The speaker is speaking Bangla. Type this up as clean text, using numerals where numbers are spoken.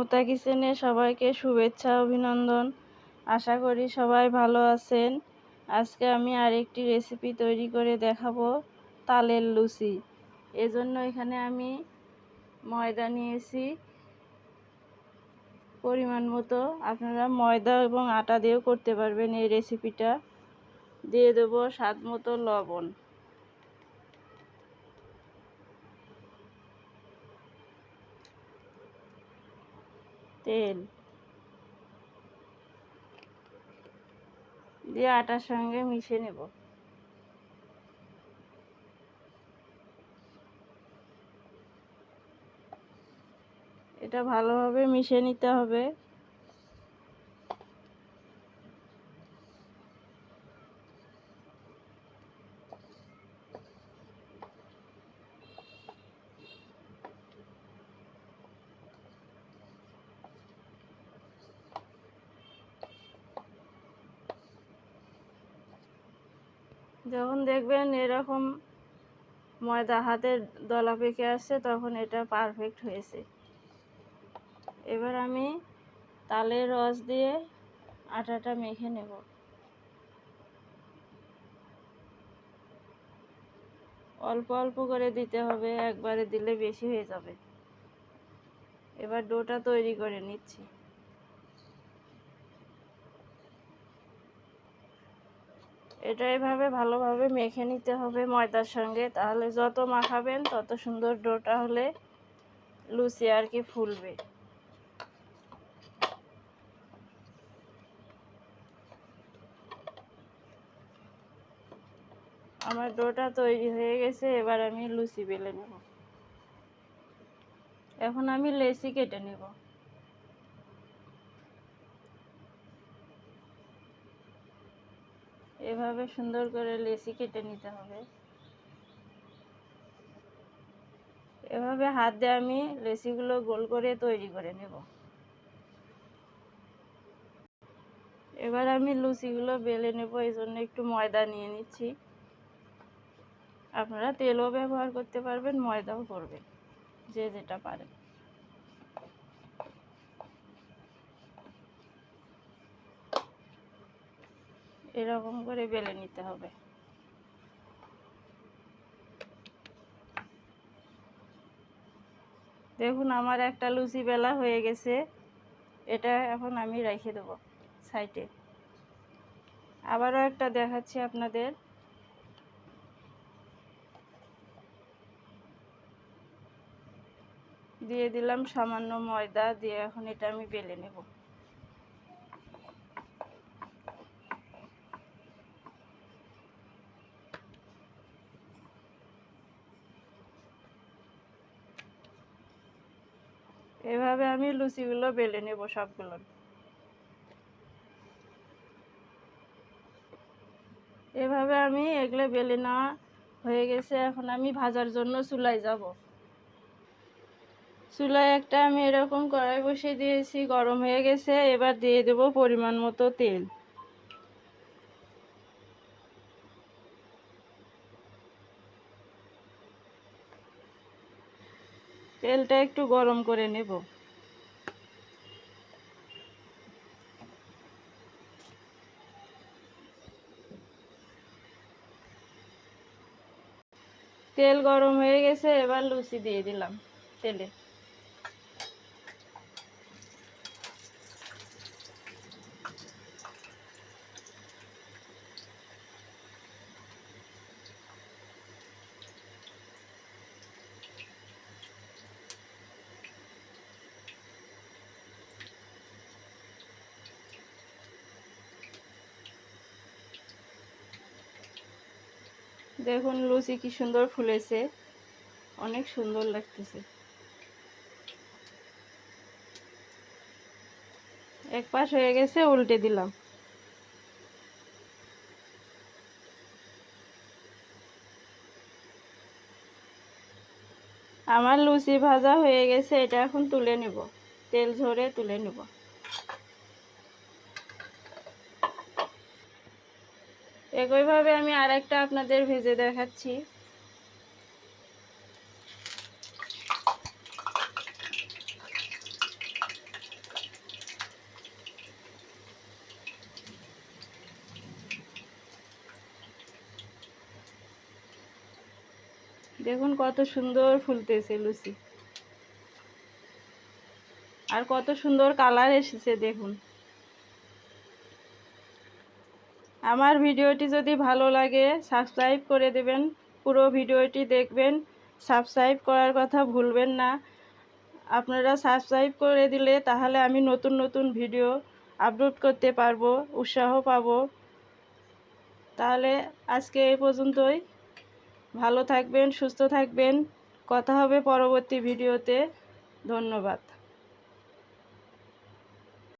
মমতা কিচেনে সবাইকে শুভেচ্ছা অভিনন্দন। আশা করি সবাই ভালো আছেন। আজকে আমি আরেকটি রেসিপি তৈরি করে দেখাবো, তালের লুচি। এজন্য এখানে আমি ময়দা নিয়েছি পরিমাণ মতো। আপনারা ময়দা এবং আটা দিয়েও করতে পারবেন এই রেসিপিটা। দিয়ে দেবো স্বাদ মতো লবণ, তেল দিয়ে আটার সঙ্গে মিশিয়ে নেব। এটা ভালোভাবে মিশিয়ে নিতে হবে। যখন দেখবেন এরকম ময়দা হাতের দলা পেকে আসছে, তখন এটা পারফেক্ট হয়েছে। এবার আমি তালের রস দিয়ে আটাটা মেখে নেব। অল্প অল্প করে দিতে হবে, একবারে দিলে বেশি হয়ে যাবে। এবার ডোটা তৈরি করে নিচ্ছি। এটা এভাবে ভালোভাবে মেখে নিতে হবে ময়দার সঙ্গে, তাহলে যত মাখাবেন তত সুন্দর ডোটা হলে লুচি আর কি ফুলবে। আমার ডোটা তৈরি হয়ে গেছে। এবার আমি লুচি বেলে নেব। এখন আমি লেচি কেটে নেব। এভাবে সুন্দর করে লেচি কেটে নিতে হবে। এভাবে হাত দিয়ে আমি লেচিগুলো গোল করে তৈরি করে নেব। এবার আমি লুচিগুলো বেলে নেব। এই জন্য একটু ময়দা নিয়ে নিচ্ছি। আপনারা তেলও ব্যবহার করতে পারবেন, ময়দাও করবেন, যে যেটা পারেন। এরকম করে বেলে নিতে হবে। দেখুন আমার একটা লুচি বেলা হয়ে গেছে। এটা এখন আমি রেখে দেবো সাইডে। আবারও একটা দেখাচ্ছি আপনাদের। দিয়ে দিলাম সামান্য ময়দা, দিয়ে এখন এটা আমি বেলে নেব। এভাবে আমি লুচিগুলো বেলে নেব সবগুলো। এভাবে আমি এগুলো বেলে নেওয়া হয়ে গেছে। এখন আমি ভাজার জন্য চুলায় যাব। চুলায় একটা আমি এরকম কড়াই বসিয়ে দিয়েছি, গরম হয়ে গেছে। এবার দিয়ে দেব পরিমাণ মতো তেল। তেলটা একটু গরম করে নেব। তেল গরম হয়ে গেছে। এবার লুচি দিয়ে দিলাম তেলে। দেখুন লুচি কি সুন্দর ফুলেছে, অনেক সুন্দর লাগতেছে। এক পাশ হয়ে গেছে, উল্টে দিলাম। আমার লুচি ভাজা হয়ে গেছে। এটা এখন তুলে নেব, তেল ঝরে তুলে নেব। একইভাবে আমি আরেকটা আপনাদের ভেজে দেখাচ্ছি। দেখুন কত সুন্দর ফুলতেছে লুচি, আর কত সুন্দর কালার এসেছে দেখুন। আমার ভিডিওটি যদি ভালো লাগে সাবস্ক্রাইব করে দেবেন, পুরো ভিডিওটি দেখবেন, সাবস্ক্রাইব করার কথা ভুলবেন না। আপনারা সাবস্ক্রাইব করে দিলে তাহলে আমি নতুন নতুন ভিডিও আপলোড করতে পারবো, উৎসাহ পাবো। তাহলে আজকে এই পর্যন্তই। ভালো থাকবেন, সুস্থ থাকবেন। কথা হবে পরবর্তী ভিডিওতে। ধন্যবাদ।